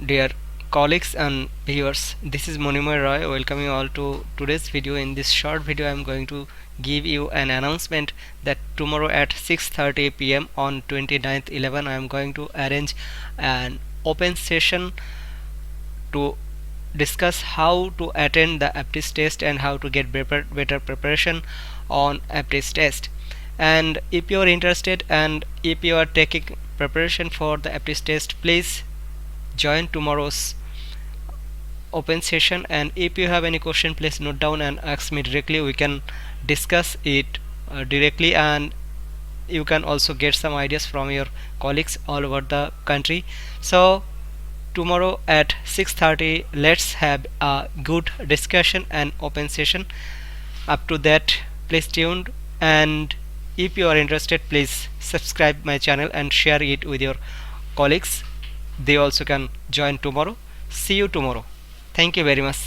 Dear colleagues and viewers, this is Monimoy Roy welcoming you all to today's video. In this short video I am going to give you an announcement that tomorrow at 6:30 p.m. on 29/11 I am going to arrange an open session to discuss how to attend the Aptis test and how to get better preparation on Aptis test. And if you are interested and if you are taking preparation for the Aptis test, please join tomorrow's open session. And if you have any question, please note down and ask me directly. We can discuss it directly, and you can also get some ideas from your colleagues all over the country. So tomorrow at 6:30 let's have a good discussion and open session. Up to that, please tuned, and if you are interested, please subscribe my channel and share it with your colleagues. They also can join tomorrow. See you tomorrow. Thank you very much.